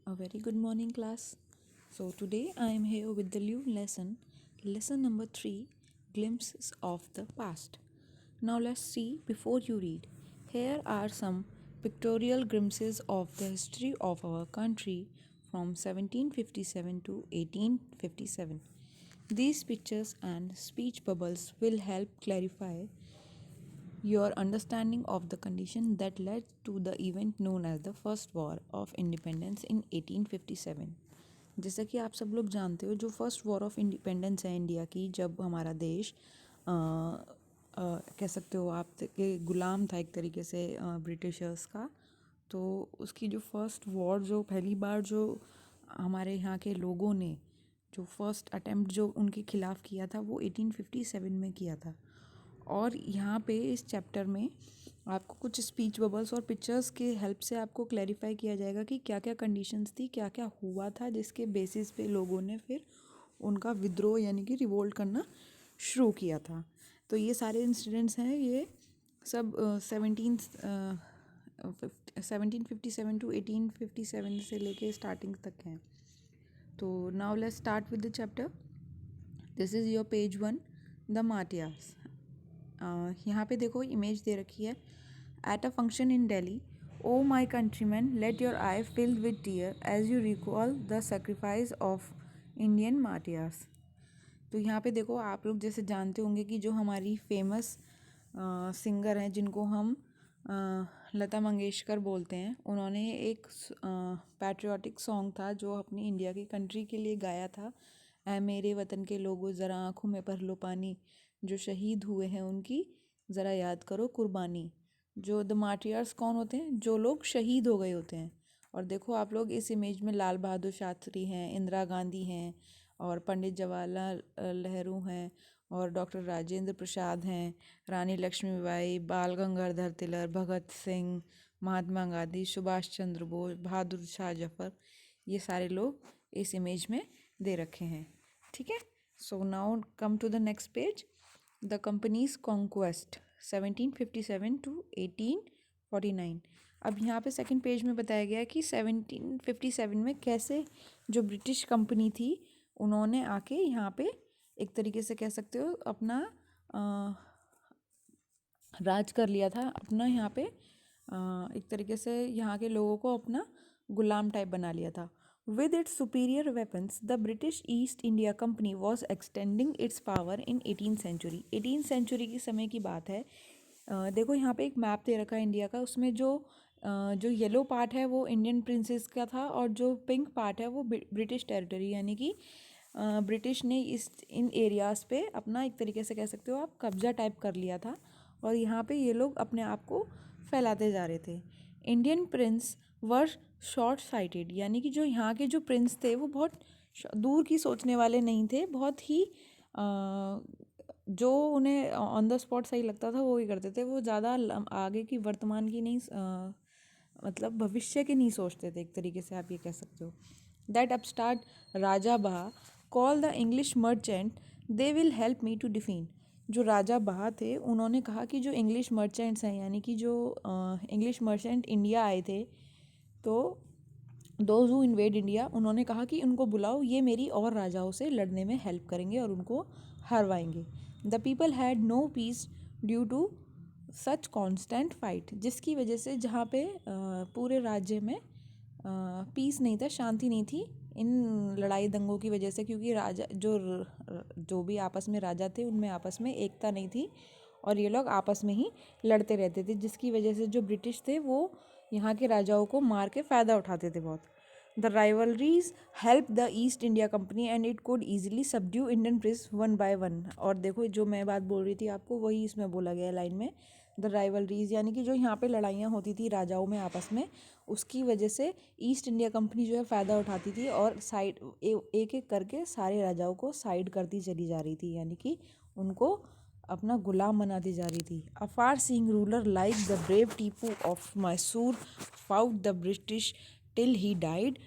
A very good morning, class. So, today I am here with the new lesson number 3, Glimpses of the Past. Now, let's see before you read. Here are some pictorial glimpses of the history of our country from 1757 to 1857. These pictures and speech bubbles will help clarify your understanding of the condition that led to the event known as the First War of Independence in 1857. जैसा कि आप सब लोग जानते हो, जो first war of independence है India की, जब हमारा देश कह सकते हो आप कि गुलाम था एक तरीके से ब्रिटिशर्स का, तो उसकी जो फर्स्ट वॉर, जो पहली बार जो हमारे यहाँ के लोगों ने जो फर्स्ट अटेम्प्ट जो उनके खिलाफ़ किया था वो 1857 में किया था। और यहाँ पे इस चैप्टर में आपको कुछ स्पीच बबल्स और पिक्चर्स के हेल्प से आपको क्लैरिफाई किया जाएगा कि क्या क्या कंडीशंस थी, क्या क्या हुआ था, जिसके बेसिस पे लोगों ने फिर उनका विद्रोह यानी कि रिवोल्ट करना शुरू किया था। तो ये सारे इंसिडेंट्स हैं, ये सब 1757 टू 1857 से लेके स्टार्टिंग तक हैं। तो now let's start with the chapter. This is your page 1, the martyrs. यहाँ पे देखो इमेज दे रखी है। At a function in Delhi, O my countryman, let your eye filled with tear as you recall the sacrifice of Indian martyrs. तो यहाँ पे देखो, आप लोग जैसे जानते होंगे कि जो हमारी फेमस सिंगर हैं जिनको हम लता मंगेशकर बोलते हैं, उन्होंने एक पैट्रियोटिक सॉन्ग था जो अपनी इंडिया की कंट्री के लिए गाया था। ऐ मेरे वतन के लोगों ज़रा आँखों में भर लो पानी, जो शहीद हुए हैं उनकी ज़रा याद करो कुर्बानी। जो द मार्टियर्स कौन होते हैं? जो लोग शहीद हो गए होते हैं। और देखो आप लोग इस इमेज में लाल बहादुर शास्त्री हैं, इंदिरा गांधी हैं, और पंडित जवाहरलाल नेहरू हैं, और डॉक्टर राजेंद्र प्रसाद हैं, रानी लक्ष्मीबाई, बाल गंगाधर तिलक, भगत सिंह, महात्मा गांधी, सुभाष चंद्र बोस, बहादुर शाह जफर, ये सारे लोग इस इमेज में दे रखे हैं। ठीक है। So now come to the next page, the company's conquest 1757 to 1849। अब यहाँ पे सेकंड पेज में बताया गया है कि 1757 में कैसे जो ब्रिटिश कंपनी थी उन्होंने आके यहाँ पे एक तरीके से कह सकते हो अपना राज कर लिया था, अपना यहाँ पे एक तरीके से यहाँ के लोगों को अपना गुलाम टाइप बना लिया था। With its superior weapons, the British East India Company was extending its power in 18th century। 18th century की समय की बात है। देखो यहाँ पे एक मैप दे रखा है इंडिया का, उसमें जो येलो पार्ट है वो इंडियन प्रिंसेस का था, और जो पिंक पार्ट है वो ब्रिटिश टेरिटरी, यानी कि ब्रिटिश ने इन एरियाज़ पे अपना एक तरीके से कह सकते हो आप कब्जा टाइप कर लिया था, और यहाँ पे ये लोग अपने आप को फैलाते जा रहे थे। इंडियन प्रिंस वर शॉर्ट साइटेड, यानी कि जो यहाँ के जो प्रिंस थे वो बहुत दूर की सोचने वाले नहीं थे, बहुत ही जो उन्हें ऑन द स्पॉट सही लगता था वो ही करते थे। वो ज़्यादा आगे की वर्तमान की नहीं मतलब भविष्य के नहीं सोचते थे, एक तरीके से आप ये कह सकते हो। दैट अपस्टार्ट राजा बहा call the English merchant, they will help me to defend. जो राजा बहा थे उन्होंने कहा कि जो इंग्लिश मर्चेंट्स हैं, यानी कि जो इंग्लिश मर्चेंट इंडिया आए थे, तो दोज हु इन्वेड इंडिया, उन्होंने कहा कि उनको बुलाओ, ये मेरी और राजाओं से लड़ने में हेल्प करेंगे और उनको हरवाएंगे। The people had no peace due to such constant fight, जिसकी वजह से जहाँ पे पूरे राज्य में पीस नहीं था, शांति नहीं थी इन लड़ाई दंगों की वजह से, क्योंकि राजा जो भी आपस में राजा थे उनमें आपस में एकता नहीं थी, और ये लोग आपस में ही लड़ते रहते थे, जिसकी वजह से जो ब्रिटिश थे वो यहाँ के राजाओं को मार के फ़ायदा उठाते थे बहुत। The rivalries help the east India company and it could easily subdue Indian Prince one by one. और देखो जो मैं बात बोल रही थी आपको, वही इसमें बोला गया लाइन में। द राइवलरीज यानी कि जो यहाँ पे लड़ाइयाँ होती थी राजाओं में आपस में, उसकी वजह से ईस्ट इंडिया कंपनी जो है फ़ायदा उठाती थी, और साइड एक एक करके सारे राजाओं को साइड करती चली जा रही थी, यानी कि उनको अपना गुलाम बनाती जा रही थी। A far seeing ruler like the brave Tipu of Mysore fought the British till he died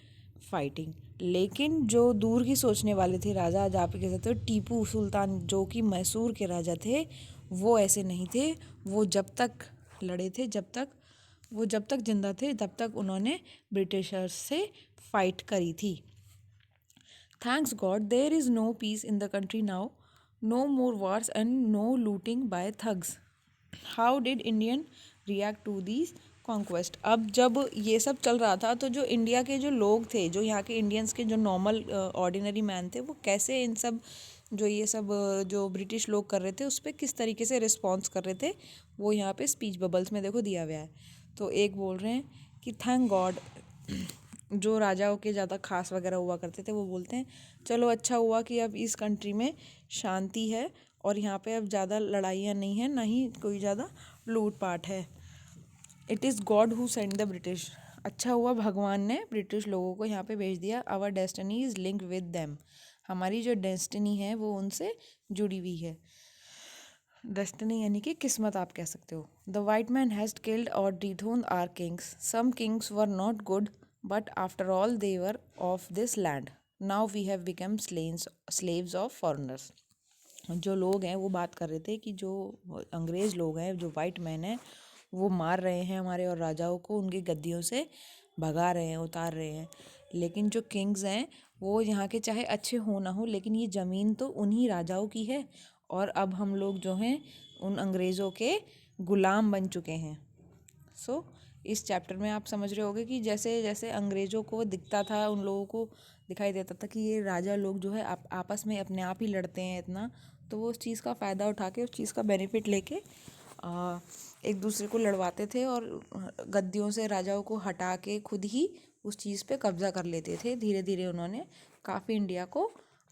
fighting. लेकिन जो दूर की सोचने वाले थे राजा, आज आप कह सकते हो टीपू सुल्तान जो कि मैसूर के राजा थे, वो ऐसे नहीं थे। वो जब तक लड़े थे जब तक वो जब तक जिंदा थे तब तक उन्होंने ब्रिटिशर्स से फाइट करी थी। Thanks God there is no peace in the country now, no more wars and no looting by thugs. How did Indian react to these conquest. अब जब ये सब चल रहा था तो जो इंडिया के जो लोग थे, जो यहाँ के इंडियंस के जो नॉर्मल ऑर्डिनरी मैन थे, वो कैसे इन सब जो ये सब जो ब्रिटिश लोग कर रहे थे उस पर किस तरीके से रिस्पॉन्स कर रहे थे, वो यहाँ पे स्पीच बबल्स में देखो दिया गया है। तो एक बोल रहे हैं कि थैंक गॉड, जो राजाओं के ज़्यादा खास वगैरह हुआ करते थे वो बोलते हैं चलो अच्छा हुआ कि अब इस कंट्री में शांति है और यहाँ पे अब ज़्यादा लड़ाइयाँ नहीं हैं, ना ही कोई ज़्यादा लूटपाट है। It is God who send the British. अच्छा हुआ भगवान ने ब्रिटिश लोगों को यहाँ पे भेज दिया। Our destiny is linked with them. हमारी जो डेस्टिनी है वो उनसे जुड़ी हुई है। डेस्टिनी यानी कि किस्मत आप कह सकते हो। The white man has killed और dethroned our kings, some kings were not good but after all they were of this land, now we have become slaves of foreigners. जो लोग हैं वो बात कर रहे थे कि जो अंग्रेज़ लोग हैं, जो वाइट मैन हैं, वो मार रहे हैं हमारे और राजाओं को, उनकी गद्दियों से भगा रहे हैं, उतार रहे हैं। लेकिन जो किंग्स हैं वो यहाँ के चाहे अच्छे हो ना हो, लेकिन ये ज़मीन तो उन्हीं राजाओं की है और अब हम लोग जो हैं उन अंग्रेज़ों के गुलाम बन चुके हैं। सो इस चैप्टर में आप समझ रहे होगे कि जैसे जैसे अंग्रेज़ों को दिखता था, उन लोगों को दिखाई देता था कि ये राजा लोग जो है आपस में अपने आप ही लड़ते हैं इतना, तो वो उस चीज़ का फ़ायदा उठा के, उस चीज़ का बेनिफिट लेके एक दूसरे को लड़वाते थे और गद्दियों से राजाओं को हटा के खुद ही उस चीज़ पे कब्ज़ा कर लेते थे। धीरे धीरे उन्होंने काफ़ी इंडिया को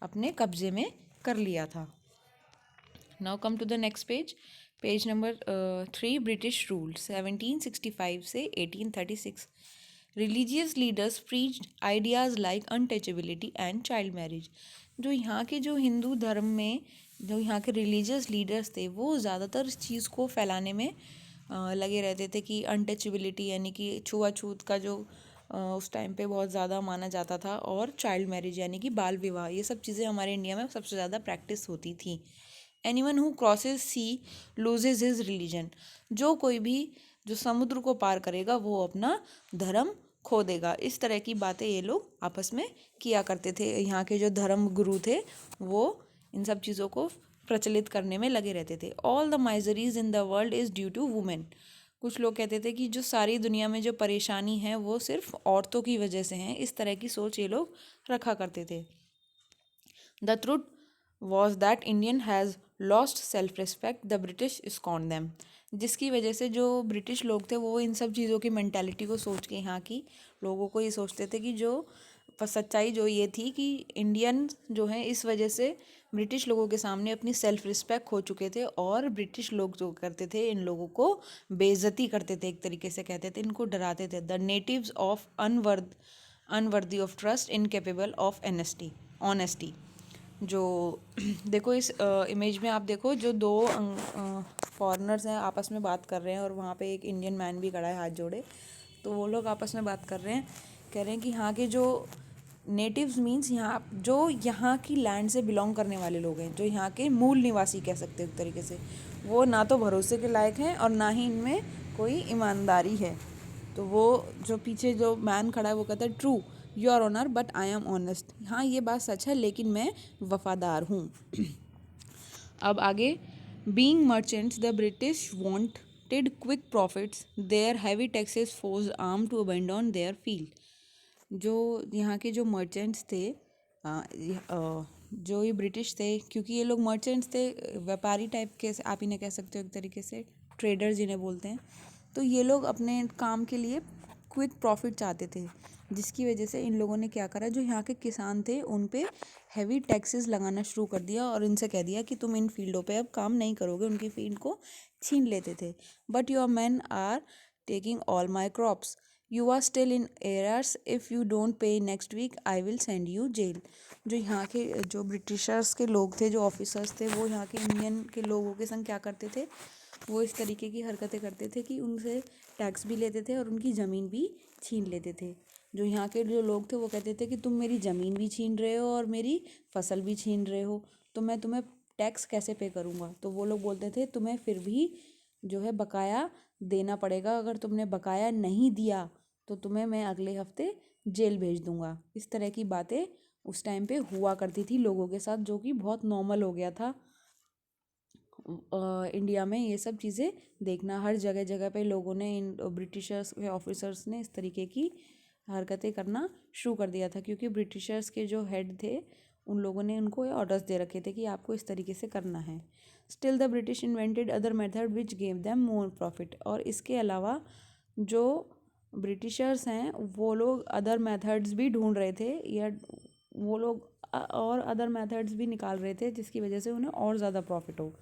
अपने कब्ज़े में कर लिया था। Now come to the next page, page number 3, British rule 1765 से 1836। Religious leaders preached ideas like untouchability and child marriage. जो यहाँ के जो हिंदू धर्म में जो यहाँ के रिलीजियस लीडर्स थे वो ज़्यादातर इस चीज़ को फैलाने में लगे रहते थे कि अनटचेबिलिटी यानी कि छुआछूत का जो उस टाइम पे बहुत ज़्यादा माना जाता था, और चाइल्ड मैरिज यानी कि बाल विवाह, ये सब चीज़ें हमारे इंडिया में सबसे ज़्यादा प्रैक्टिस होती थी। Anyone who crosses sea loses his religion. जो कोई भी जो समुद्र को पार करेगा वो अपना धर्म खो देगा। इस तरह की बातें ये लोग आपस में किया करते थे। यहाँ के जो धर्म गुरु थे वो इन सब चीज़ों को प्रचलित करने में लगे रहते थे। All the miseries in the world is due to women. कुछ लोग कहते थे कि जो सारी दुनिया में जो परेशानी है वो सिर्फ औरतों की वजह से है। इस तरह की सोच ये लोग रखा करते थे। The truth was that Indian has lost self respect, the British scorn them. जिसकी वजह से जो ब्रिटिश लोग थे वो इन सब चीज़ों की मैंटेलिटी को सोच के यहाँ की लोगों को ये सोचते थे कि जो सच्चाई जो ये थी कि इंडियन जो हैं इस वजह से ब्रिटिश लोगों के सामने अपनी सेल्फ रिस्पेक्ट खो चुके थे, और ब्रिटिश लोग जो करते थे इन लोगों को बेइज्जती करते थे, एक तरीके से कहते थे, इनको डराते थे। The natives of unworthy of trust, incapable of honesty. जो देखो इस इमेज में आप देखो जो दो फॉरेनर्स हैं आपस में बात कर रहे हैं और वहाँ पे एक इंडियन मैन भी खड़ा है हाथ जोड़े। तो वो लोग आपस में बात कर रहे हैं, कह रहे हैं कि यहाँ के जो नेटिव्स मीन्स यहाँ की लैंड से बिलोंग करने वाले लोग हैं, जो यहाँ के मूल निवासी कह सकते हैं एक तरीके से, वो ना तो भरोसे के लायक हैं और ना ही इनमें कोई ईमानदारी है। तो वो जो पीछे जो मैन खड़ा है वो कहता है true your honour but I am honest. हाँ ये बात सच है लेकिन मैं वफादार हूँ। अब आगे, being merchants the British wanted quick profits, their heavy taxes forced arm to abandon their field. जो यहाँ के जो मर्चेंट्स थे, जो ये ब्रिटिश थे, क्योंकि ये लोग मर्चेंट्स थे, व्यापारी टाइप के आप इन्हें कह सकते हो एक तरीके से, ट्रेडर्स जिन्हें बोलते हैं। तो ये लोग अपने काम के लिए क्विक प्रॉफिट चाहते थे, जिसकी वजह से इन लोगों ने क्या करा, जो यहाँ के किसान थे उन पे हैवी टैक्सेस लगाना शुरू कर दिया और इनसे कह दिया कि तुम इन फील्डों पे अब काम नहीं करोगे, उनकी फील्ड को छीन लेते थे। But your man are taking all my crops, you are still in arrears, if you don't pay next week I will send you jail. जो यहाँ के जो ब्रिटिशर्स के लोग थे, जो ऑफिसर्स थे, वो यहाँ के इंडियन के लोगों के संग क्या करते थे, वो इस तरीके की हरकतें करते थे कि उनसे टैक्स भी लेते थे और उनकी ज़मीन भी छीन लेते थे। जो यहाँ के जो लोग थे वो कहते थे कि तुम मेरी ज़मीन भी छीन रहे हो और मेरी फसल भी छीन रहे हो, तो मैं तुम्हें टैक्स कैसे पे करूँगा। तो वो लोग बोलते थे तुम्हें फिर भी जो है बकाया देना पड़ेगा, अगर तुमने बकाया नहीं दिया तो तुम्हें मैं अगले हफ्ते जेल भेज दूंगा। इस तरह की बातें उस टाइम पे हुआ करती थी लोगों के साथ, जो कि बहुत नॉर्मल हो गया था इंडिया में ये सब चीज़ें देखना। हर जगह जगह पे लोगों ने, इन ब्रिटिशर्स के ऑफिसर्स ने इस तरीके की हरकतें करना शुरू कर दिया था, क्योंकि ब्रिटिशर्स के जो हेड थे उन लोगों ने उनको ये ऑर्डर्स दे रखे थे कि आपको इस तरीके से करना है। Still the British invented other method which gave them more profit. और इसके अलावा जो ब्रिटिशर्स हैं वो लोग अदर मेथड्स भी ढूंढ रहे थे, या वो लोग और अदर मेथड्स भी निकाल रहे थे जिसकी वजह से उन्हें और ज़्यादा प्रॉफिट हो।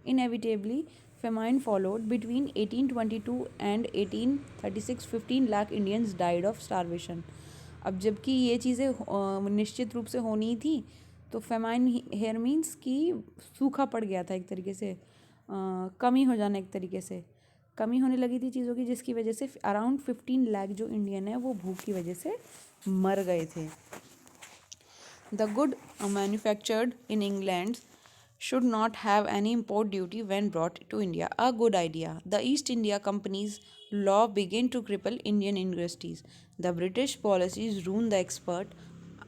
Inevitably, famine followed. Between 1822 and 1836, 15 lakh Indians died of starvation. अब जबकि ये चीज़ें निश्चित रूप से होनी थी, तो फेमाइन हेयर मीन्स कि सूखा पड़ गया था एक तरीके से, कमी हो जाना, एक तरीके से कमी होने लगी थी चीज़ों की, जिसकी वजह से अराउंड 15 लाख जो इंडियन है वो भूख की वजह से मर गए थे। The good manufactured in England should not have any import duty when brought to India. A good idea. The East India Company's law began to cripple Indian industries. The British policies ruined the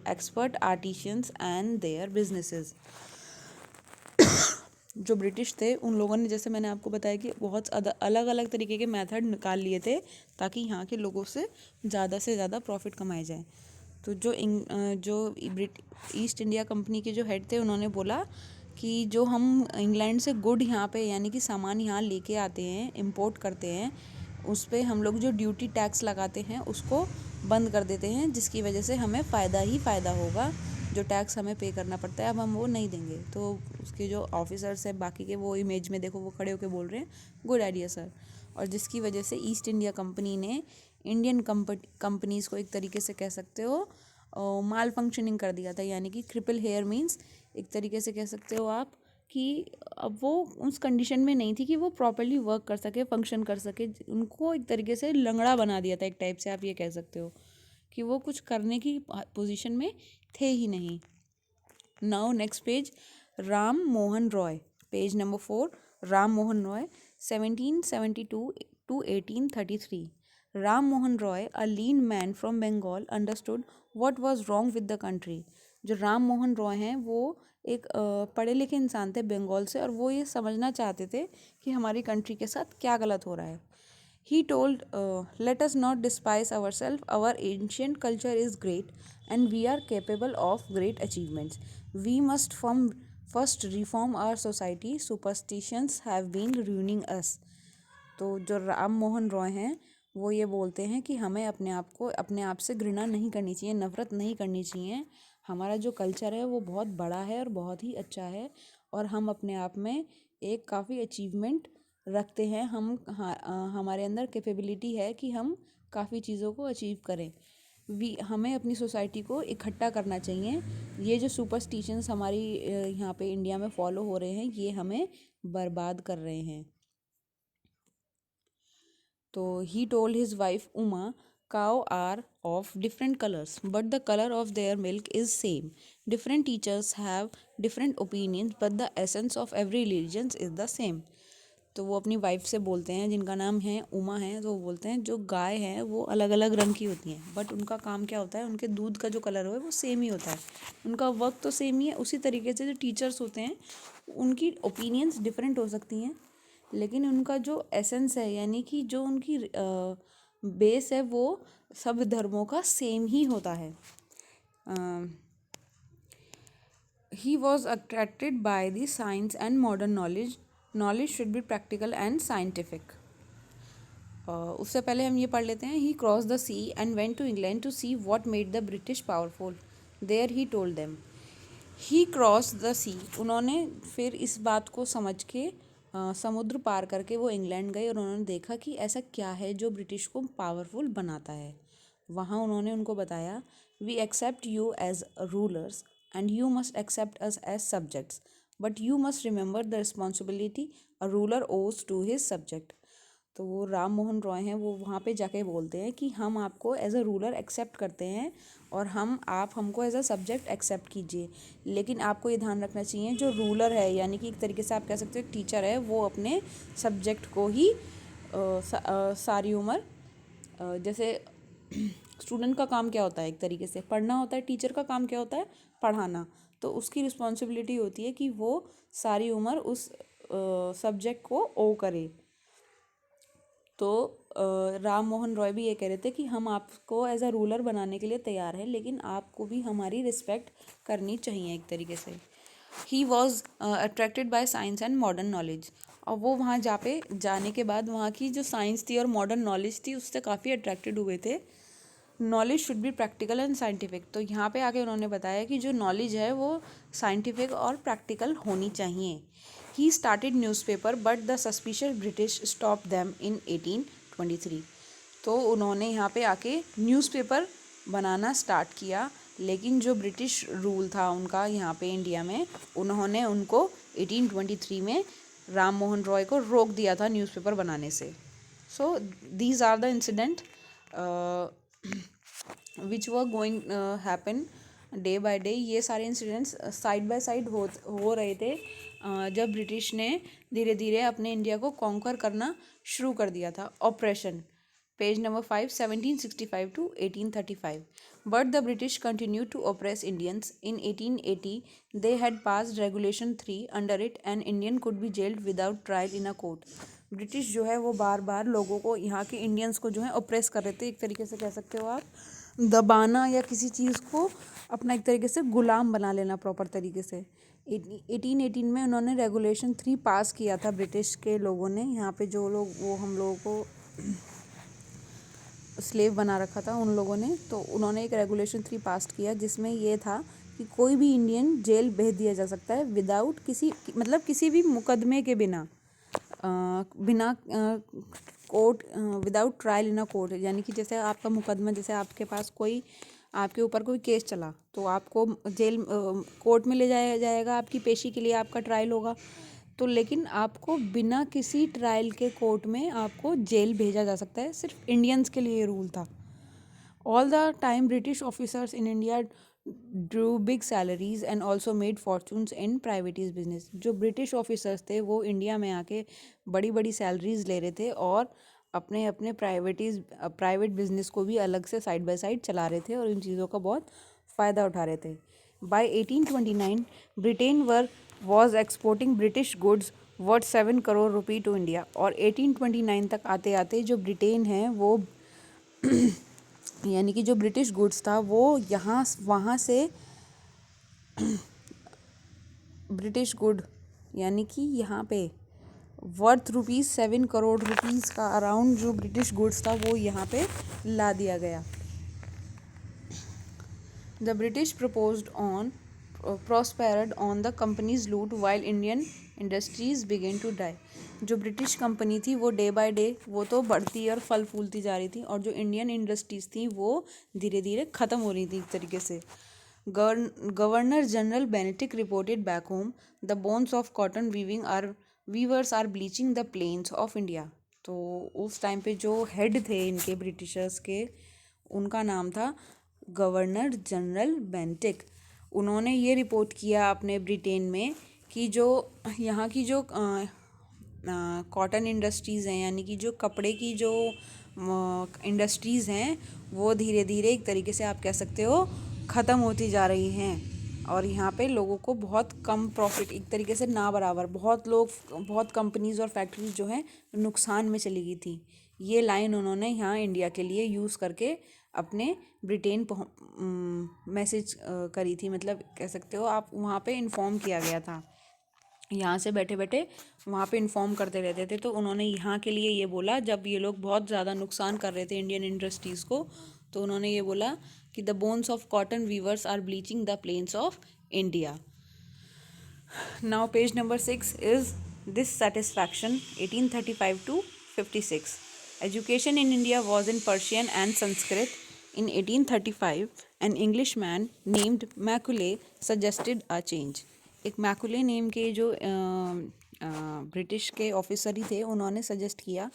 expert artisans and their businesses. जो British थे उन लोगों ने, जैसे मैंने आपको बताया कि बहुत अलग अलग तरीके के मेथड निकाल लिए थे ताकि यहाँ के लोगों से ज़्यादा प्रॉफिट कमाए जाए। तो जो ईस्ट इंडिया कंपनी के जो हेड थे उन्होंने बोला कि जो हम इंग्लैंड से गुड यहाँ पे यानी कि सामान यहाँ लेके आते हैं, इंपोर्ट करते हैं, उस पर हम लोग जो ड्यूटी टैक्स लगाते हैं उसको बंद कर देते हैं, जिसकी वजह से हमें फ़ायदा ही फ़ायदा होगा। जो टैक्स हमें पे करना पड़ता है अब हम वो नहीं देंगे। तो उसके जो ऑफिसर्स हैं बाकी के, वो इमेज में देखो वो खड़े होकर बोल रहे हैं गुड आइडिया सर। और जिसकी वजह से ईस्ट इंडिया कंपनी ने इंडियन कंपनीज़ को एक तरीके से कह सकते हो माल फंक्शनिंग कर दिया था, यानी कि क्रिपल हेयर मीन्स एक तरीके से कह सकते हो आप कि अब वो उस कंडीशन में नहीं थी कि वो प्रॉपरली वर्क कर सके, फंक्शन कर सके। उनको एक तरीके से लंगड़ा बना दिया था एक टाइप से, आप ये कह सकते हो कि वो कुछ करने की पोजीशन में थे ही नहीं। Now next page, Ram Mohan Roy, page number 4, Ram Mohan Roy 1772 to 1833. Ram Mohan Roy, a lean man from Bengal, understood what was wrong with the country. जो राम मोहन रॉय हैं वो एक पढ़े लिखे इंसान थे बंगाल से, और वो ये समझना चाहते थे कि हमारी कंट्री के साथ क्या गलत हो रहा है। He told, let us not despise ourselves. Our ancient culture is great and we are capable of great achievements. We must first reform our society. Superstitions have been ruining us. तो जो राम मोहन रॉय हैं वो ये बोलते हैं कि हमें अपने आप से घृणा नहीं करनी चाहिए, नफ़रत नहीं करनी चाहिए। हमारा जो कल्चर है वो बहुत बड़ा है और बहुत ही अच्छा है, और हम अपने आप में एक काफ़ी अचीवमेंट रखते हैं। हमारे अंदर कैपेबिलिटी है कि हम काफ़ी चीज़ों को अचीव करें। हमें अपनी सोसाइटी को इकट्ठा करना चाहिए। ये जो सुपरस्टिशंस हमारी यहाँ पे इंडिया में फॉलो हो रहे हैं ये हमें बर्बाद कर रहे हैं। तो he told his wife Uma, cow are of different colors, but the color of their milk is same. Different teachers have different opinions, but the essence of every religion is the same. तो वो अपनी wife से बोलते हैं, जिनका नाम है उमा है, तो वो बोलते हैं जो गाय हैं वो अलग अलग रंग की होती हैं, बट उनका काम क्या होता है, उनके दूध का जो कलर है वो सेम ही होता है, उनका वर्क तो सेम ही है। उसी तरीके से जो टीचर्स होते हैं उनकी ओपिनियंस डिफरेंट हो सकती हैं, लेकिन उनका जो एसेंस है यानी कि जो उनकी बेस है वो सब धर्मों का सेम ही होता है। He was attracted by the science and modern knowledge. Knowledge should be practical and scientific. उससे पहले हम ये पढ़ लेते हैं। He cross the sea and went to England to see what made the British powerful. There he told them. He cross the sea, उन्होंने फिर इस बात को समझ के समुद्र पार करके वो इंग्लैंड गए और उन्होंने देखा कि ऐसा क्या है जो ब्रिटिश को पावरफुल बनाता है। वहाँ उन्होंने उनको बताया, we accept you as rulers and you must accept us as subjects, but you must remember the responsibility a ruler owes to his subject. तो वो राम मोहन रॉय हैं, वो वहाँ पे जाके बोलते हैं कि हम आपको एज अ रूलर एक्सेप्ट करते हैं और आप हमको एज अ सब्जेक्ट एक्सेप्ट कीजिए, लेकिन आपको ये ध्यान रखना चाहिए जो रूलर है, यानी कि एक तरीके से आप कह सकते हो एक टीचर है, वो अपने सब्जेक्ट को ही सारी उम्र जैसे स्टूडेंट का काम क्या होता है, एक तरीके से पढ़ना होता है, टीचर का काम क्या होता है, पढ़ाना। तो उसकी रिस्पॉन्सिबिलिटी होती है कि वो सारी उम्र उस सब्जेक्ट को ओ करे। तो राम मोहन रॉय भी ये कह रहे थे कि हम आपको एज अ रूलर बनाने के लिए तैयार हैं, लेकिन आपको भी हमारी रिस्पेक्ट करनी चाहिए एक तरीके से। ही was attracted by science and modern knowledge, और वो वहाँ जाने के बाद वहाँ की जो साइंस थी और मॉडर्न नॉलेज थी उससे काफ़ी अट्रैक्टेड हुए थे। Knowledge should be practical and scientific, तो यहाँ पे आके उन्होंने बताया कि जो नॉलेज है वो साइंटिफिक और प्रैक्टिकल होनी चाहिए। He started newspaper but the suspicious British stop them in 1823, तो उन्होंने यहाँ पे आके न्यूज़पेपर बनाना स्टार्ट किया, लेकिन जो ब्रिटिश रूल था उनका यहाँ पे इंडिया में, उन्होंने उनको 1823 में राम मोहन रॉय को रोक दिया था न्यूज़पेपर बनाने से। So these are the incident which were going happen day by day. ये सारे इंसिडेंट्स साइड बाय साइड हो रहे थे जब ब्रिटिश ने धीरे धीरे अपने इंडिया को कॉन्कर करना शुरू कर दिया था। Operation, page number 5, 1765 to 1835. But the British continued to oppress Indians. In 1880, they had passed Regulation 3. Under it, an Indian could be jailed without trial in a court. British जो है वो बार बार लोगों को, यहाँ के इंडियंस को जो है ऑप्रेस कर रहे थे, एक तरीके से कह सकते हो आप, दबाना या किसी चीज़ को अपना एक तरीके से गुलाम बना लेना प्रॉपर तरीके से। 1818 में उन्होंने रेगुलेशन 3 पास किया था ब्रिटिश के लोगों ने, यहाँ पे जो लोग वो हम लोगों को स्लेव बना रखा था उन लोगों ने, तो उन्होंने एक रेगुलेशन 3 पास किया जिसमें ये था कि कोई भी इंडियन जेल भेज दिया जा सकता है विदाउट किसी भी मुकदमे के बिना, बिना court, without trial in a court, यानी कि जैसे आपका मुकदमा, जैसे आपके पास कोई, आपके ऊपर कोई केस चला तो आपको जेल कोर्ट में ले जाया जाएगा, आपकी पेशी के लिए आपका ट्रायल होगा, तो लेकिन आपको बिना किसी ट्रायल के कोर्ट में आपको जेल भेजा जा सकता है, सिर्फ इंडियंस के लिए रूल था। All the time British officers in India drew big salaries and also made fortunes in private business. जो ब्रिटिश ऑफिसर्स थे वो इंडिया में आके बड़ी बड़ी सैलरीज ले रहे थे और अपने अपने प्राइवेट बिजनेस को भी अलग से साइड बाय साइड चला रहे थे और इन चीज़ों का बहुत फ़ायदा उठा रहे थे। By 1829 Britain was exporting British goods worth 7 crore rupee to India, और 1829 तक आते आते जो ब्रिटेन है वो यानी कि जो ब्रिटिश गुड्स था वो वहाँ से ब्रिटिश गुड यानी कि यहाँ पे वर्थ ₹7 करोड़ का अराउंड जो ब्रिटिश गुड्स था वो यहाँ पे ला दिया गया। The British prospered on the company's loot while Indian industries began to die. जो ब्रिटिश कंपनी थी वो डे बाय डे वो तो बढ़ती और फल फूलती जा रही थी, और जो इंडियन इंडस्ट्रीज थी वो धीरे धीरे ख़त्म हो रही थी एक तरीके से। Governor general Bentinck reported back home the bones of cotton weavers are bleaching the plains of India. तो उस टाइम पे जो हेड थे इनके ब्रिटिशर्स के, उनका नाम था गवर्नर जनरल बेनेटिक। उन्होंने ये रिपोर्ट किया अपने ब्रिटेन में कि जो यहाँ की जो कॉटन इंडस्ट्रीज़ हैं, यानी कि जो कपड़े की जो इंडस्ट्रीज़ हैं वो धीरे धीरे एक तरीके से आप कह सकते हो ख़त्म होती जा रही हैं, और यहाँ पे लोगों को बहुत कम प्रॉफिट, एक तरीके से ना बराबर, बहुत कंपनीज़ और फैक्ट्रीज जो हैं नुकसान में चली गई थी। ये लाइन उन्होंने यहाँ इंडिया के लिए यूज़ करके अपने ब्रिटेन मैसेज करी थी, मतलब कह सकते हो आप, वहाँ पे इन्फॉर्म किया गया था। यहाँ से बैठे बैठे वहाँ पे इन्फॉर्म करते रहते थे, तो उन्होंने यहाँ के लिए ये बोला, जब ये लोग बहुत ज़्यादा नुकसान कर रहे थे इंडियन इंडस्ट्रीज़ को, तो उन्होंने ये बोला कि the bones of cotton weavers are bleaching the plains of India. Now page number 6 is dissatisfaction 1835 to 56. Education in India was in Persian and Sanskrit. In 1835, an Englishman named Macaulay suggested a change. एक Macaulay name के जो British के officer ही थे, उन्होंने suggest किया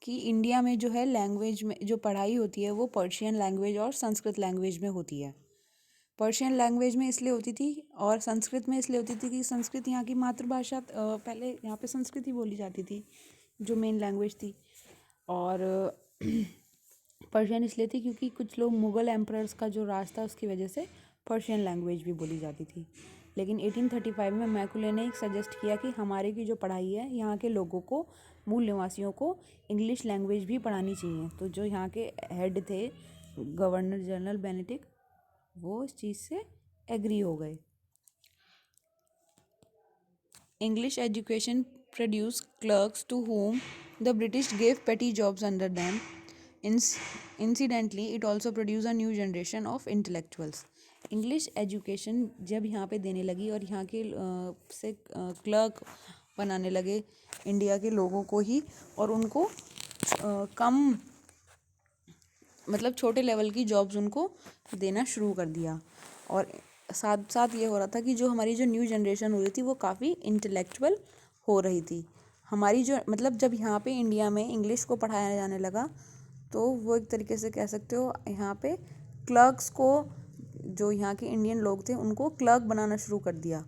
कि India में जो है लैंग्वेज में जो पढ़ाई होती है वो पर्शियन लैंग्वेज और संस्कृत लैंग्वेज में होती है। पर्शियन लैंग्वेज में इसलिए होती थी और संस्कृत में इसलिए होती थी कि संस्कृत यहाँ की मातृभाषा, पहले यहाँ पे संस्कृत ही बोली जाती थी जो मेन लैंग्वेज थी। और पर्शियन इसलिए थी क्योंकि कुछ लोग मुग़ल एम्परर्स का जो राज था उसकी वजह से पर्शियन लैंग्वेज भी बोली जाती थी। लेकिन 1835 में मैकुले ने सजेस्ट किया कि हमारे की जो पढ़ाई है यहाँ के लोगों को, मूल निवासियों को इंग्लिश लैंग्वेज भी पढ़ानी चाहिए। तो जो यहाँ के हेड थे गवर्नर जनरल बेनेडिक्ट, वो इस चीज़ से एग्री हो गए। English education produced clerks to whom the British gave petty jobs under them. Incidentally, it also produced a new generation of intellectuals. English education जब यहाँ पे देने लगी और यहाँ के से क्लर्क बनाने लगे इंडिया के लोगों को ही, और उनको कम मतलब छोटे लेवल की जॉब्स उनको देना शुरू कर दिया। और साथ साथ ये हो रहा था कि जो हमारी जो न्यू जनरेशन हो रही थी वो काफ़ी इंटेलेक्चुअल हो रही थी। हमारी जो मतलब जब यहाँ पे इंडिया में इंग्लिश को पढ़ाया जाने लगा तो वो एक तरीके से कह सकते हो यहाँ पे क्लर्क्स को, जो यहाँ के इंडियन लोग थे उनको क्लर्क बनाना शुरू कर दिया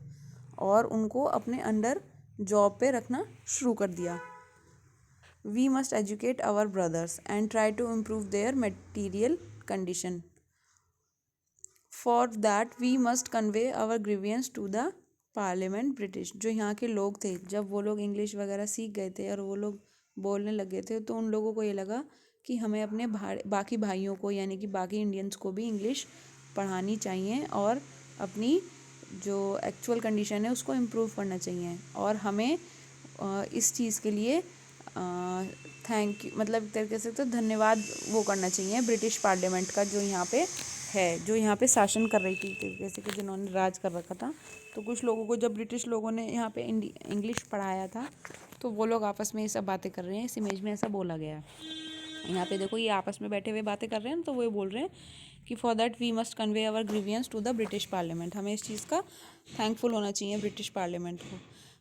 और उनको अपने अंडर जॉब पे रखना शुरू कर दिया। We must educate our brothers and try to improve their material condition. For that we must convey our grievance to the parliament British. जो यहाँ के लोग थे जब वो लोग इंग्लिश वगैरह सीख गए थे और वो लोग बोलने लगे थे तो उन लोगों को ये लगा कि हमें अपने बाकी भाइयों को यानी कि बाकी इंडियंस को भी इंग्लिश पढ़ानी चाहिए और अपनी जो एक्चुअल कंडीशन है उसको इम्प्रूव करना चाहिए। और हमें इस चीज़ के लिए थैंक यू मतलब एक तरीके से तो धन्यवाद वो करना चाहिए ब्रिटिश पार्लियामेंट का, जो यहाँ पे है, जो यहाँ पे शासन कर रही थी जैसे कि जिन्होंने राज कर रखा था। तो कुछ लोगों को जब ब्रिटिश लोगों ने यहाँ पे इंग्लिश पढ़ाया था तो वो लोग आपस में ये सब बातें कर रहे हैं, इस इमेज में ऐसा बोला गया है। यहाँ पे देखो ये आपस में बैठे हुए बातें कर रहे हैं तो वो बोल रहे हैं कि for that we must convey our grievances to the British parliament. हमें इस चीज़ का थैंकफुल होना चाहिए ब्रिटिश पार्लियामेंट को।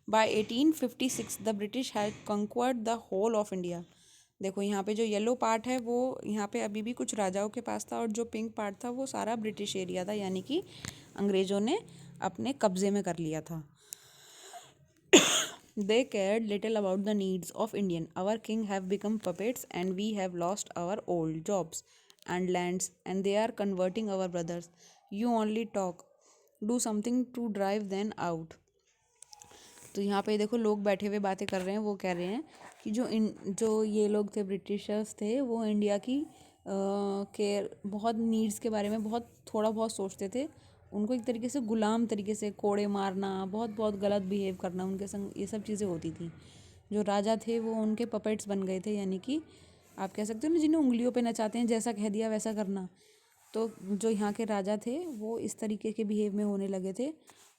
By 1856 the British had conquered the whole of India. देखो यहाँ पे जो येलो पार्ट है वो यहाँ पे अभी भी कुछ राजाओं के पास था और जो पिंक पार्ट था वो सारा ब्रिटिश एरिया था, यानी कि अंग्रेज़ों ने अपने कब्जे में कर लिया था। They cared little about the needs of Indian. Our king have become puppets and we have lost our old jobs and lands and they are converting our brothers. You only talk. Do something to drive them out. तो यहाँ पे देखो लोग बैठे हुए बातें कर रहे हैं, वो कह रहे हैं कि जो ये लोग थे ब्रिटिशर्स थे वो इंडिया की केयर बहुत नीड्स के बारे में बहुत थोड़ा बहुत सोचते थे। उनको एक तरीके से गुलाम तरीके से कोड़े मारना, बहुत बहुत गलत बिहेव करना उनके संग, ये सब चीज़ें होती थी। जो राजा थे वो उनके पपेट्स बन गए थे, यानी कि आप कह सकते हो ना जिन्हें उंगलियों पे नचाते हैं, जैसा कह दिया वैसा करना। तो जो यहाँ के राजा थे वो इस तरीके के बिहेव में होने लगे थे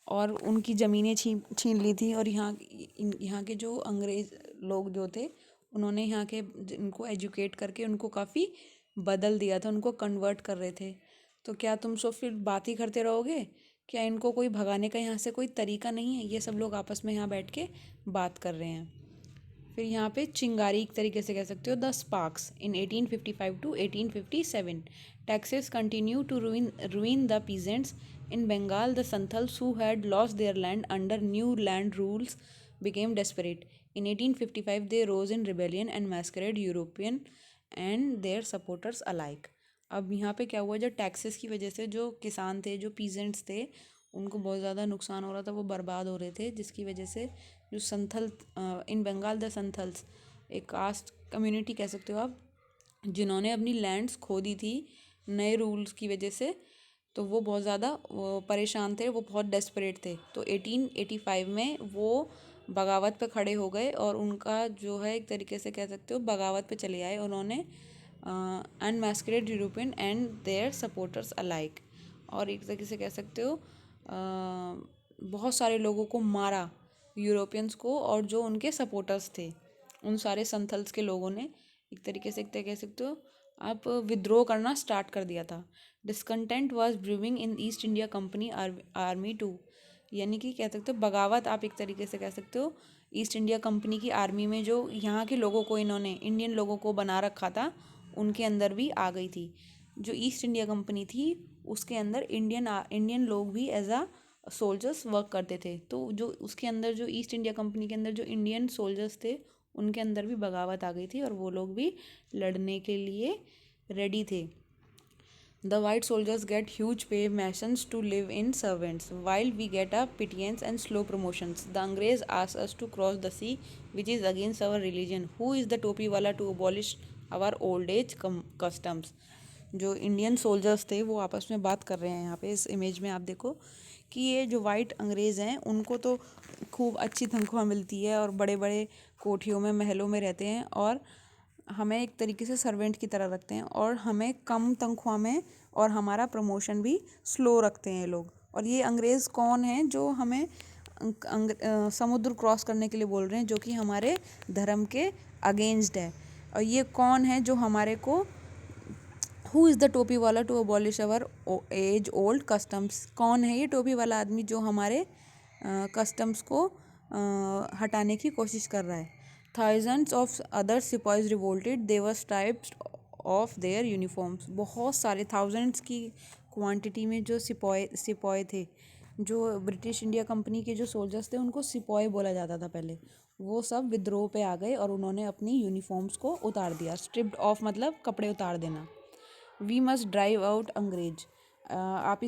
और उनकी ज़मीनें छीन ली थी। और यहाँ के जो अंग्रेज़ लोग जो थे उन्होंने यहाँ के इनको एजुकेट करके उनको काफ़ी बदल दिया था, उनको कन्वर्ट कर रहे थे। तो क्या तुम सब फिर बात ही करते रहोगे? क्या इनको कोई भगाने का यहाँ से कोई तरीका नहीं है? ये सब लोग आपस में यहाँ बैठ के बात कर रहे हैं। फिर यहाँ पे चिंगारी एक तरीके से कह सकते हो the sparks in 1855 to 1857 taxes continue to ruin the peasants in Bengal. The Santals who had lost their land under new land rules became desperate. In 1855 they rose in rebellion and massacred European and their supporters alike. अब यहाँ पे क्या हुआ, जब taxes की वजह से जो किसान थे, जो पीजेंट्स थे, उनको बहुत ज़्यादा नुकसान हो रहा था, वो बर्बाद हो रहे थे, जिसकी वजह से जो संथल इन बंगाल द संथल्स एक कास्ट कम्युनिटी कह सकते हो आप, जिन्होंने अपनी लैंड्स खो दी थी नए रूल्स की वजह से, तो वो बहुत ज़्यादा परेशान थे, वो बहुत डेस्परेट थे। तो 1885 में वो बगावत पे खड़े हो गए और उनका जो है एक तरीके से कह सकते हो बगावत पे चले आए उन्होंने, and massacred European and their supporters alike. और एक तरीके से कह सकते हो बहुत सारे लोगों को मारा, यूरोपियंस को, और जो उनके सपोर्टर्स थे उन सारे संथल्स के लोगों ने एक तरीके से कह सकते हो आप विद्रोह करना स्टार्ट कर दिया था। Discontent was brewing in East India Company army too, यानी कि कह सकते हो बगावत आप एक तरीके से कह सकते हो ईस्ट इंडिया कंपनी की आर्मी में जो यहाँ के लोगों को इन्होंने इंडियन लोगों को बना रखा था उनके अंदर भी आ गई थी। जो ईस्ट इंडिया कंपनी थी उसके अंदर इंडियन लोग भी एज अ सोल्जर्स वर्क करते थे। तो जो उसके अंदर जो ईस्ट इंडिया कंपनी के अंदर जो इंडियन सोल्जर्स थे उनके अंदर भी बगावत आ गई थी और वो लोग भी लड़ने के लिए रेडी थे। The white soldiers get huge pay masons to live in servants, while we get a pittance and slow promotions. The Angrez ask us to cross the sea, which is against our religion. Who is the topi wala to abolish our old age customs? जो Indian soldiers थे वो आपस में बात कर रहे हैं। यहाँ पे इस इमेज में आप देखो कि ये जो वाइट अंग्रेज़ हैं उनको तो खूब अच्छी तनख्वाह मिलती है और बड़े बड़े कोठियों में महलों में रहते हैं और हमें एक तरीके से सर्वेंट की तरह रखते हैं और हमें कम तनख्वाह में और हमारा प्रमोशन भी स्लो रखते हैं लोग। और ये अंग्रेज़ कौन हैं जो हमें समुद्र क्रॉस करने के लिए बोल रहे हैं, जो कि हमारे धर्म के अगेंस्ट है। और ये कौन है जो हमारे को हु इज़ द टोपी वाला to abolish our age old customs? कौन है ये टोपी वाला आदमी जो हमारे कस्टम्स को हटाने की कोशिश कर रहा है? Thousands of other sipahis revolted, they were stripped of their uniforms। बहुत सारे थाउजेंड्स की क्वांटिटी में जो सिपाही थे, जो ब्रिटिश इंडिया कंपनी के जो सोल्जर्स थे उनको सिपाही बोला जाता था पहले, वो सब विद्रोह पे आ गए और उन्होंने अपनी यूनिफॉर्म्स को उतार दिया। स्ट्रिप्ड ऑफ मतलब कपड़े उतार देना। वी मस्ट ड्राइव आउट अंग्रेज। आप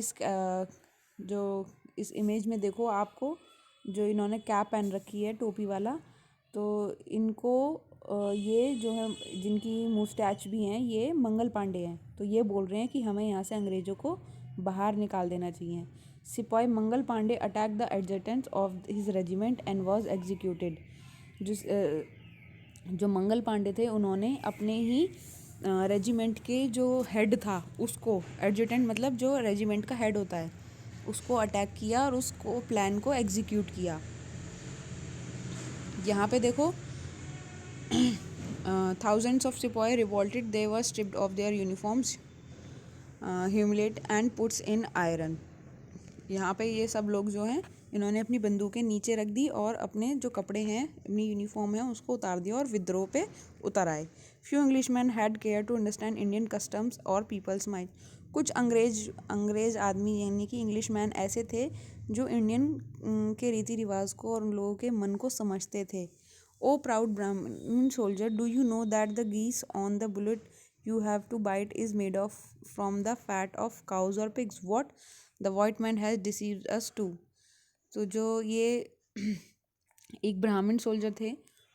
जो इस इमेज में देखो, आपको जो इन्होंने कैप पहन रखी है टोपी वाला, तो इनको ये जो है जिनकी मुस्टैच भी हैं ये मंगल पांडे हैं। तो ये बोल रहे हैं कि हमें यहाँ से अंग्रेज़ों को बाहर निकाल देना चाहिए। Sipahi Mangal Pandey attack the adjutants of his regiment and was executed. जो मंगल पांडे थे उन्होंने अपने ही रेजिमेंट के जो हेड था उसको, एडजुटेंट मतलब जो रेजिमेंट का हेड होता है, उसको अटैक किया और उसको प्लान को एग्जीक्यूट किया। यहाँ पे देखो thousands of सिपाही revolted, they were stripped of their uniforms, humiliated and puts in iron। यहाँ पे ये सब लोग जो हैं इन्होंने अपनी बंदूकें नीचे रख दी और अपने जो कपड़े हैं, अपनी यूनिफॉर्म है उसको उतार दिया और विद्रोह पे उतर आए। Few Englishman had care to understand Indian customs और पीपल्स माइंड। कुछ अंग्रेज आदमी यानी कि इंग्लिश मैन ऐसे थे जो इंडियन के रीति रिवाज को और उन लोगों के मन को समझते थे। ओ प्राउड ब्राह्मण soldier, do you know that the geese on the bullet you have to bite is made of from the fat of cows or pigs? What? The white man has deceived us too। तो जो ये एक ब्राह्मण soldier थे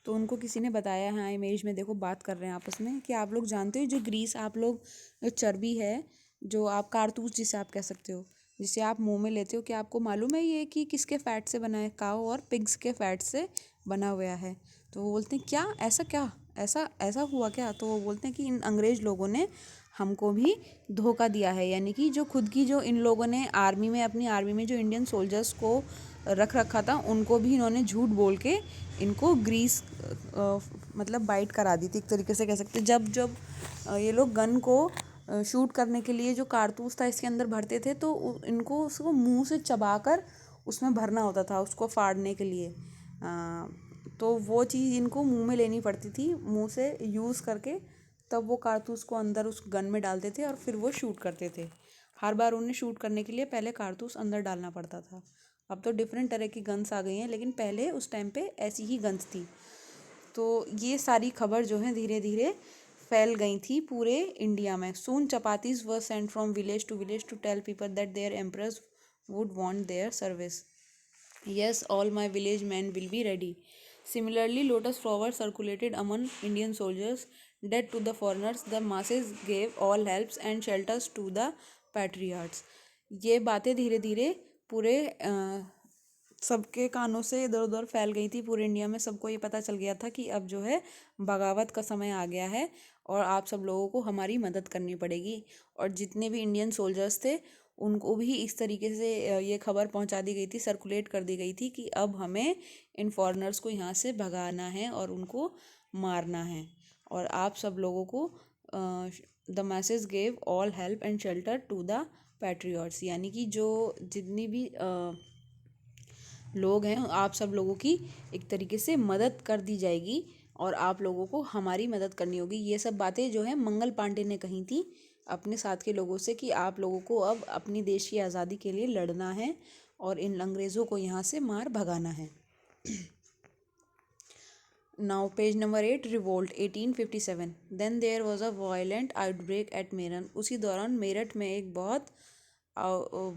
तो उनको किसी ने बताया, हाँ इमेज में देखो बात कर रहे हैं आपस में, कि आप लोग जानते हो जो ग्रीस आप लोग, जो चर्बी है, जो आप कारतूस जिसे आप कह सकते हो, जिसे आप मुंह में लेते हो, क्या आपको मालूम है ये कि किसके फैट से बना है? काऊ और पिग्स के फैट से बना हुआ है। तो वो बोलते हैं क्या ऐसा, क्या ऐसा ऐसा हुआ क्या? तो वो बोलते हैं कि इन अंग्रेज़ लोगों ने हमको भी धोखा दिया है। यानी कि जो खुद की जो इन लोगों ने आर्मी में, अपनी आर्मी में जो इंडियन सोल्जर्स को रख रखा था उनको भी इन्होंने झूठ बोल के इनको ग्रीस मतलब बाइट करा दी थी, एक तरीके से कह सकते। जब जब ये लोग गन को शूट करने के लिए जो कारतूस था इसके अंदर भरते थे तो इनको उसको मुंह से चबा कर उसमें भरना होता था, उसको फाड़ने के लिए। तो वो चीज़ इनको मुंह में लेनी पड़ती थी, मुंह से यूज़ करके, तब वो कारतूस को अंदर उस गन में डालते थे और फिर वो शूट करते थे। हर बार उन्हें शूट करने के लिए पहले कारतूस अंदर डालना पड़ता था। अब तो डिफरेंट तरह की गन्स आ गई हैं, लेकिन पहले उस टाइम पे ऐसी ही गन्स थी। तो ये सारी खबर जो है धीरे धीरे फैल गई थी पूरे इंडिया में। Soon chapatis were sent from village to tell people that their empress would want their service. Yes, all my village men will be ready। Similarly, lotus flowers circulated among Indian soldiers, dead to the foreigners, the masses gave all helps and shelters to the patriots। ये बातें धीरे धीरे पूरे सबके कानों से इधर उधर फैल गई थी पूरे इंडिया में। सबको ये पता चल गया था कि अब जो है बगावत का समय आ गया है और आप सब लोगों को हमारी मदद करनी पड़ेगी। और जितने भी इंडियन सोल्जर्स थे उनको भी इस तरीके से ये खबर पहुंचा दी गई थी, सर्कुलेट कर दी गई थी कि अब हमें इन फॉरेनर्स को यहाँ से भगाना है और उनको मारना है। और आप सब लोगों को the message gave all help and shelter to the patriots. यानी कि जो जितनी भी लोग हैं आप सब लोगों की एक तरीके से मदद कर दी जाएगी और आप लोगों को हमारी मदद करनी होगी। ये सब बातें जो है मंगल पांडे ने कही थी अपने साथ के लोगों से कि आप लोगों को अब अपनी देश की आज़ादी के लिए लड़ना है और इन अंग्रेज़ों को यहाँ से मार भगाना है। Now page number 8, revolt 1857। Then there was a violent outbreak at Meerut. उसी दौरान मेरठ में एक बहुत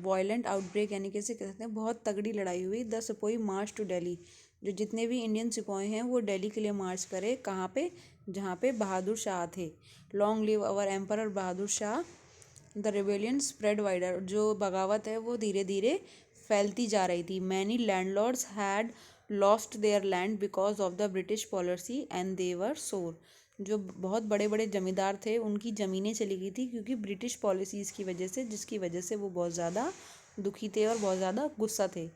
वायलेंट आउटब्रेक यानी कैसे कहते हैं बहुत तगड़ी लड़ाई हुई। The sipahi march to Delhi. जो जितने भी इंडियन सिपाही हैं वो दिल्ली के लिए मार्च करे। कहाँ पे? जहाँ पे बहादुर शाह थे। Long live our emperor Bahadur Shah. The rebellion spread wider. जो बगावत है वो धीरे धीरे फैलती जा रही थी। Many landlords had lost their land because of the British policy and they were sore. जो बहुत बड़े बड़े जमींदार थे उनकी ज़मीनें चली गई थी क्योंकि ब्रिटिश पॉलिसीज़ की वजह से, जिसकी वजह से वो बहुत ज़्यादा दुखी थे और बहुत ज़्यादा गुस्सा थे।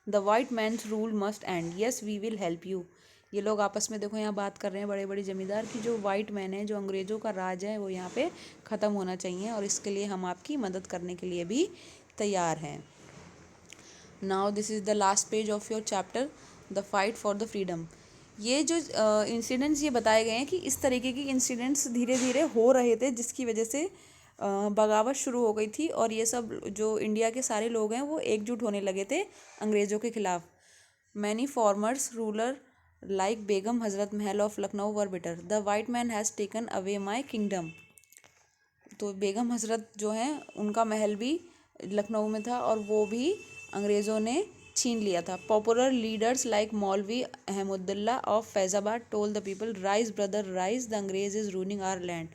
The white man's rule must end, yes we will help you. ये लोग आपस में देखो यहाँ बात कर रहे हैं बड़े बड़े जमींदार की जो वाइट मैन है, जो अंग्रेज़ों का राज है वो यहाँ पे ख़त्म होना चाहिए और इसके लिए हम आपकी मदद करने के लिए भी तैयार हैं। Now this is the last page of your chapter the fight for the freedom. ये जो इंसिडेंट्स ये बताए गए हैं कि इस तरीके की इंसिडेंट्स धीरे धीरे हो रहे थे जिसकी वजह से बगावत शुरू हो गई थी और ये सब जो इंडिया के सारे लोग हैं वो एकजुट होने लगे थे अंग्रेज़ों के खिलाफ। मैनी फॉर्मर्स रूलर लाइक बेगम हज़रत महल of Lucknow were bitter. The white man has taken away my kingdom. तो बेगम हज़रत जो हैं उनका महल भी लखनऊ में था और वो भी अंग्रेज़ों ने छीन लिया था। पॉपुलर लीडर्स लाइक मौलवी Ahmadullah of Faizabad toll the people rise brother rise the अंग्रेज इज़ रूलिंग आवर लैंड।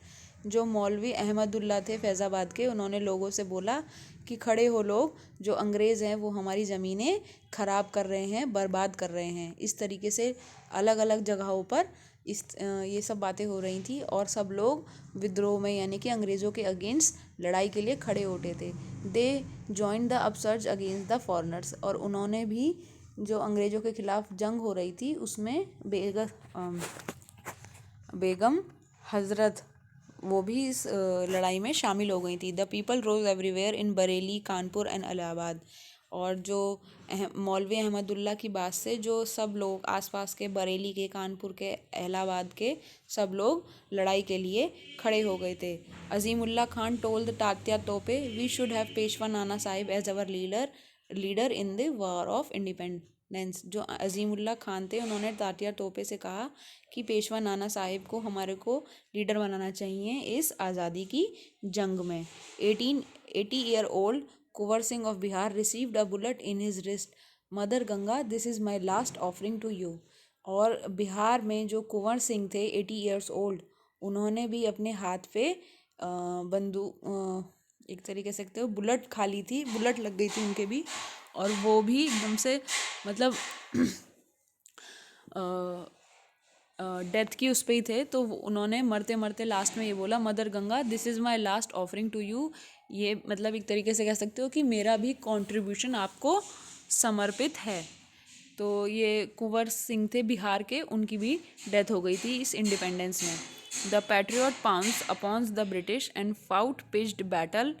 जो मौलवी अहमदुल्ला थे फैज़ाबाद के, उन्होंने लोगों से बोला कि खड़े हो लोग, जो अंग्रेज़ हैं वो हमारी ज़मीनें ख़राब कर रहे हैं, बर्बाद कर रहे हैं। इस तरीके से अलग अलग जगहों पर ये सब बातें हो रही थी और सब लोग विद्रोह में यानी कि अंग्रेज़ों के अगेंस्ट लड़ाई के लिए खड़े होते थे। They join the upsurge against the foreigners. और उन्होंने भी जो अंग्रेज़ों के खिलाफ जंग हो रही थी उसमें बेगम हज़रत वो भी इस लड़ाई में शामिल हो गई थी। The people rose everywhere in Bareilly, Kanpur and Allahabad. और जो मौलवी अहमदुल्ला की बात से जो सब लोग आसपास के बरेली के, कानपुर के, इलाहाबाद के सब लोग लड़ाई के लिए खड़े हो गए थे। अजीमुल्ला खान टोल्ड तात्या तोपे we should have Peshwa Nana Sahib as our leader in the war of independence. जो अजीमुल्ला खान थे उन्होंने तात्या तोपे से कहा कि पेशवा नाना साहिब को हमारे को लीडर बनाना चाहिए इस आज़ादी की जंग में। 1880 year old Kunwar Singh of Bihar received a bullet in his wrist. Mother Ganga this is my last offering to you. और बिहार में जो कुंवर सिंह थे 80 ईयर्स ओल्ड, उन्होंने भी अपने हाथ पे बंदूक एक तरीके से कहते हो बुलेट खा ली थी, बुलेट लग गई थी उनके भी, और वो भी एकदम से मतलब डेथ की उस पे ही थे। तो उन्होंने मरते मरते लास्ट में ये बोला, mother Ganga this is my last offering to you. ये मतलब एक तरीके से कह सकते हो कि मेरा भी कंट्रीब्यूशन आपको समर्पित है। तो ये कुंवर सिंह थे बिहार के, उनकी भी डेथ हो गई थी इस इंडिपेंडेंस में। The patriot pounce upon the British and fought pitched battle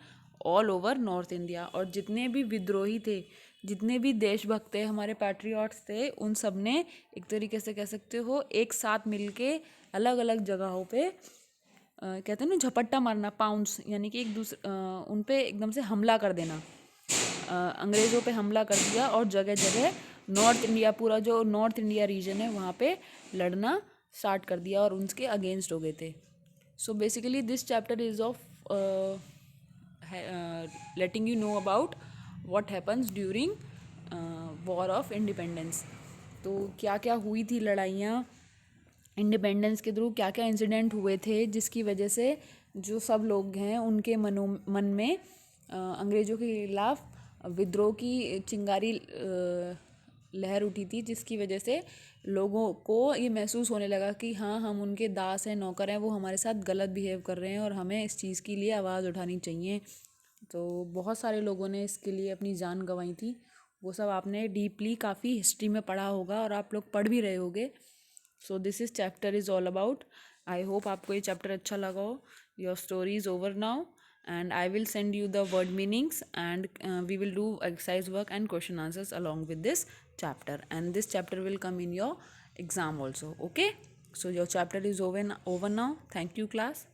all over North India. और जितने भी विद्रोही थे, जितने भी देशभक्त थे, हमारे पैट्रियट्स थे, उन सब ने एक तरीके से कह सकते हो एक साथ मिलके अलग अलग जगहों पे कहते हैं ना झपट्टा मारना, पाउंस यानी कि एक दूसरे उन पे एकदम से हमला कर देना। अंग्रेज़ों पे हमला कर दिया और जगह जगह नॉर्थ इंडिया, पूरा जो नॉर्थ इंडिया रीजन है वहाँ पे लड़ना स्टार्ट कर दिया और उनके अगेंस्ट हो गए थे। So basically this chapter is of letting you know about what happens during war of independence. तो क्या क्या हुई थी लड़ाइयाँ इंडिपेंडेंस के थ्रू, क्या क्या इंसिडेंट हुए थे जिसकी वजह से जो सब लोग हैं उनके मन में अंग्रेज़ों के खिलाफ विद्रोह की चिंगारी लहर उठी थी, जिसकी वजह से लोगों को ये महसूस होने लगा कि हाँ हम उनके दास हैं, नौकर हैं, वो हमारे साथ गलत बिहेव कर रहे हैं और हमें इस चीज़ के लिए आवाज़ उठानी चाहिए। तो बहुत सारे लोगों ने इसके लिए अपनी जान गंवाई थी। वो सब आपने डीपली काफ़ी हिस्ट्री में पढ़ा होगा और आप लोग पढ़ भी रहे होगे। So this is chapter is all about. I hope आपको ये चैप्टर अच्छा लगा हो। Your story is over now. and I will send you the word meanings, and we will do exercise work and question answers along with this chapter, and this chapter will come in your exam also. Okay, so your chapter is over now. Thank you class.